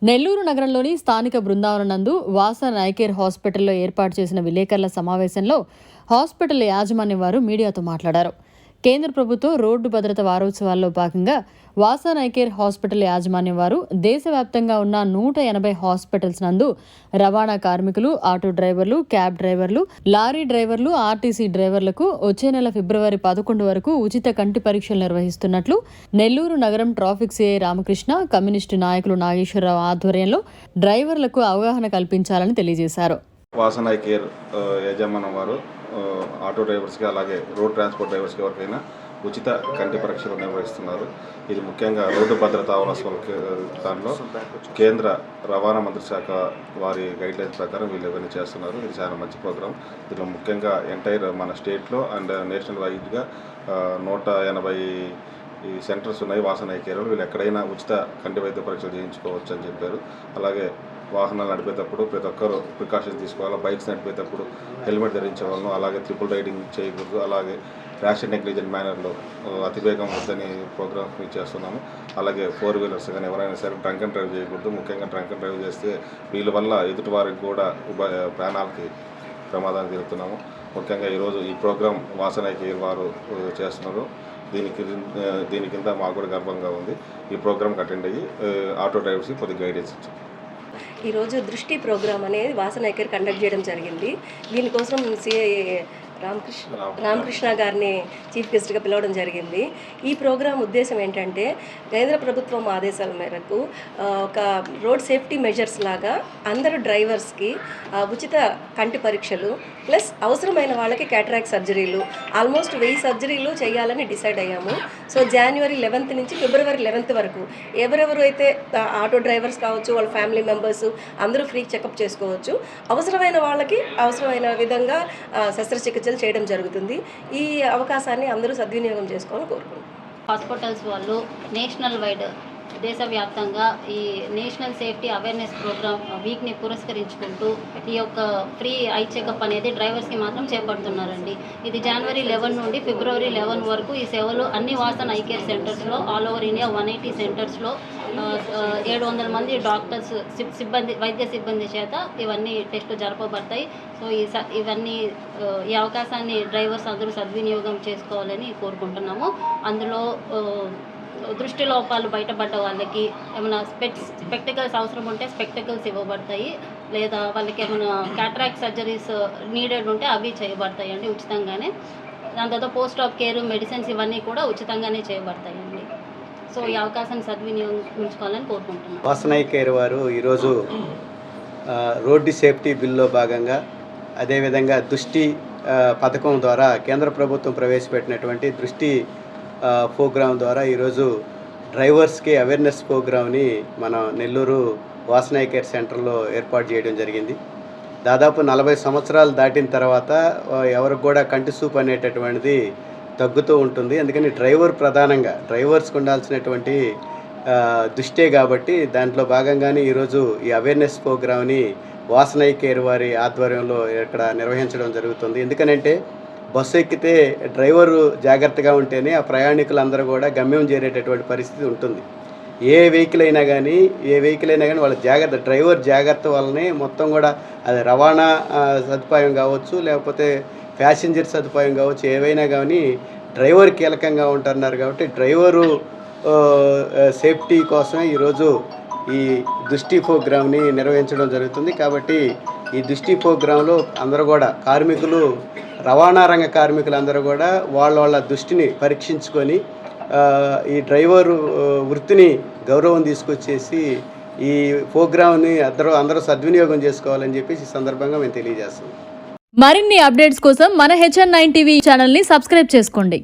నెల్లూరు నగరంలోని స్థానిక బృందావనం నందు వాసన్ ఐ కేర్ హాస్పిటల్లో ఏర్పాటు చేసిన విలేకరుల సమావేశంలో హాస్పిటల్ యాజమాన్యం వారు మీడియాతో మాట్లాడారు. కేంద్ర ప్రభుత్వ రోడ్డు భద్రత వారోత్సవాల్లో భాగంగా వాసన్ ఐ కేర్ హాస్పిటల్ యాజమాన్యం వారు దేశవ్యాప్తంగా ఉన్న 180 హాస్పిటల్స్ నందు రవాణా కార్మికులు, ఆటో డ్రైవర్లు, క్యాబ్ డ్రైవర్లు, లారీ డ్రైవర్లు, ఆర్టీసీ డ్రైవర్లకు వచ్చే నెల ఫిబ్రవరి 11 వరకు ఉచిత కంటి పరీక్షలు నిర్వహిస్తున్నట్లు నెల్లూరు నగరం ట్రాఫిక్ సిఐ రామకృష్ణ, కమ్యూనిస్టు నాయకులు నాగేశ్వరరావు ఆధ్వర్యంలో డ్రైవర్లకు అవగాహన కల్పించాలని తెలియజేశారు. వాసన్ ఐ కేర్ యజమానం వారు ఆటో డ్రైవర్స్కి అలాగే రోడ్ ట్రాన్స్పోర్ట్ డ్రైవర్స్కి ఎవరికైనా ఉచిత కంటి పరీక్షలు నిర్వహిస్తున్నారు. ఇది ముఖ్యంగా రోడ్డు భద్రతా వారోత్సవాల దానిలో కేంద్ర రవాణా మంత్రిత్వ శాఖ వారి గైడ్లైన్స్ ప్రకారం వీళ్ళు ఇవన్నీ చేస్తున్నారు. ఇది చాలా మంచి ప్రోగ్రాం. దీనిలో ముఖ్యంగా ఎంటైర్ మన స్టేట్లో అండ్ నేషనల్ వైడ్గా 180 సెంటర్స్ ఉన్నాయి వాసన్ ఐ కేర్లో. వీళ్ళు ఎక్కడైనా ఉచిత కంటి వైద్య పరీక్షలు చేయించుకోవచ్చు అని చెప్పారు. అలాగే వాహనాలు నడిపేటప్పుడు ప్రతి ఒక్కరు ప్రికాషన్స్ తీసుకోవాలి. బైక్స్ నడిపేటప్పుడు హెల్మెట్ ధరించేవాళ్ళను, అలాగే ట్రిపుల్ రైడింగ్ చేయకూడదు, అలాగే ర్యాష్ అండ్ నెగ్లిజెంట్ మేనర్లో అతివేగం వద్దని ప్రోగ్రామ్ చేస్తున్నాము. అలాగే 4 వీలర్స్ కానీ ఎవరైనా సరే డ్రంక్ అండ్ డ్రైవ్ చేయకూడదు. ముఖ్యంగా డ్రంక్ అండ్ డ్రైవ్ చేస్తే వీళ్ళ వల్ల ఎదుటి వారికి కూడా ప్రాణాలకి ప్రమాదాన్ని జరుగుతున్నాము. ముఖ్యంగా ఈరోజు ఈ ప్రోగ్రాం వాసన్ ఐ కేర్ వారు చేస్తున్నారు. దీని కింద మాకు కూడా గర్వంగా ఉంది. ఈ ప్రోగ్రామ్కి అటెండ్ అయ్యి ఆటో డ్రైవర్స్కి కొద్దిగా గైడెన్స్ ఇచ్చాం. ఈరోజు దృష్టి ప్రోగ్రామ్ అనేది వాసన్ ఐ కేర్ కండక్ట్ చేయడం జరిగింది. దీనికోసం సిఐ రామకృష్ణ గారిని చీఫ్ గెస్ట్గా పిలవడం జరిగింది. ఈ ప్రోగ్రాం ఉద్దేశం ఏంటంటే కేంద్ర ప్రభుత్వం ఆదేశాల మేరకు ఒక రోడ్ సేఫ్టీ మెజర్స్ లాగా అందరూ డ్రైవర్స్కి ఉచిత కంటి పరీక్షలు ప్లస్ అవసరమైన వాళ్ళకి క్యాటరాక్ట్ సర్జరీలు ఆల్మోస్ట్ 1000 సర్జరీలు చేయాలని డిసైడ్ అయ్యాము. సో జనవరి 11 నుంచి ఫిబ్రవరి 11 వరకు ఎవరెవరు అయితే ఆటో డ్రైవర్స్ కావచ్చు, వాళ్ళ ఫ్యామిలీ మెంబర్స్ అందరూ ఫ్రీ చెకప్ చేసుకోవచ్చు. అవసరమైన వాళ్ళకి అవసరమైన విధంగా శస్త్రచికిత్స చేయడం జరుగుతుంది. ఈ అవకాశాన్ని అందరూ సద్వినియోగం చేసుకోవాలని కోరుకుంటున్నాం. హాస్పిటల్స్ వాళ్ళు నేషనల్ వైడ్ దేశవ్యాప్తంగా ఈ నేషనల్ సేఫ్టీ అవేర్నెస్ ప్రోగ్రామ్ వీక్ని పురస్కరించుకుంటూ ఈ యొక్క ఫ్రీ ఐ చెకప్ అనేది డ్రైవర్స్కి మాత్రం చేపడుతున్నారండి. ఇది జనవరి 11 నుండి ఫిబ్రవరి 11 వరకు ఈ సేవలు అన్ని వాసన్ ఐ కేర్ సెంటర్స్లో ఆల్ ఓవర్ ఇండియా 180 సెంటర్స్లో 700 మంది డాక్టర్స్ వైద్య సిబ్బంది చేత ఇవన్నీ టెస్టులు జరపబడతాయి. సో ఇవన్నీ ఈ అవకాశాన్ని డ్రైవర్స్ అందరూ సద్వినియోగం చేసుకోవాలని కోరుకుంటున్నాము. అందులో దృష్టి లోపాలు బయటపడ్డ వాళ్ళకి ఏమైనా స్పెక్టికల్స్ అవసరం ఉంటే స్పెక్టికల్స్ ఇవ్వబడతాయి, లేదా వాళ్ళకి ఏమైనా క్యాటరాక్ట్ సర్జరీస్ నీడెడ్ ఉంటే అవి చేయబడతాయండి ఉచితంగానే. దాని తర్వాత పోస్ట్ ఆఫ్ కేర్, మెడిసిన్స్ ఇవన్నీ కూడా ఉచితంగానే చేయబడతాయండి. సో ఈ అవకాశాన్ని సద్వినియోగించుకోవాలని కోరుకుంటున్నాను. వాసన్ ఐ కేర్ వారు ఈరోజు రోడ్డు సేఫ్టీ బిల్లో భాగంగా అదేవిధంగా దృష్టి పథకం ద్వారా కేంద్ర ప్రభుత్వం ప్రవేశపెట్టినటువంటి దృష్టి ప్రోగ్రాం ద్వారా ఈరోజు డ్రైవర్స్కి అవేర్నెస్ ప్రోగ్రామ్ని మన నెల్లూరు వాసన్ ఐ కేర్ సెంటర్లో ఏర్పాటు చేయడం జరిగింది. దాదాపు 40 సంవత్సరాలు దాటిన తర్వాత ఎవరికి కూడా కంటి చూపు అనేటటువంటిది తగ్గుతూ ఉంటుంది. అందుకని ప్రధానంగా డ్రైవర్స్కి ఉండాల్సినటువంటి దృష్టే కాబట్టి దాంట్లో భాగంగానే ఈరోజు ఈ అవేర్నెస్ ప్రోగ్రామ్ని వాసన్ ఐ కేర్ వారి ఆధ్వర్యంలో ఇక్కడ నిర్వహించడం జరుగుతుంది. ఎందుకనంటే బస్సు ఎక్కితే డ్రైవరు జాగ్రత్తగా ఉంటేనే ఆ ప్రయాణికులందరూ కూడా గమ్యం చేరేటటువంటి పరిస్థితి ఉంటుంది. ఏ వెహికల్ అయినా కానీ వాళ్ళ డ్రైవర్ జాగ్రత్త వల్లనే మొత్తం కూడా అది రవాణా సదుపాయం కావచ్చు, లేకపోతే ప్యాసింజర్ సదుపాయం కావచ్చు, ఏవైనా కానీ డ్రైవర్ కీలకంగా ఉంటున్నారు. కాబట్టి డ్రైవరు సేఫ్టీ కోసమే ఈరోజు ఈ దృష్టి ప్రోగ్రామ్ని నిర్వహించడం జరుగుతుంది. కాబట్టి ఈ దృష్టి ప్రోగ్రాంలో అందరూ కూడా కార్మికులు, రవాణా రంగ కార్మికులందరూ కూడా వాళ్ళ దృష్టిని పరీక్షించుకొని ఈ డ్రైవరు వృత్తిని గౌరవం తీసుకొచ్చేసి ఈ ప్రోగ్రామ్ని అందరూ సద్వినియోగం చేసుకోవాలని చెప్పేసి ఈ సందర్భంగా మేము తెలియజేస్తాం. మరిన్ని అప్డేట్స్ కోసం మన HN9 టీవీ ఛానల్ని సబ్స్క్రైబ్ చేసుకోండి.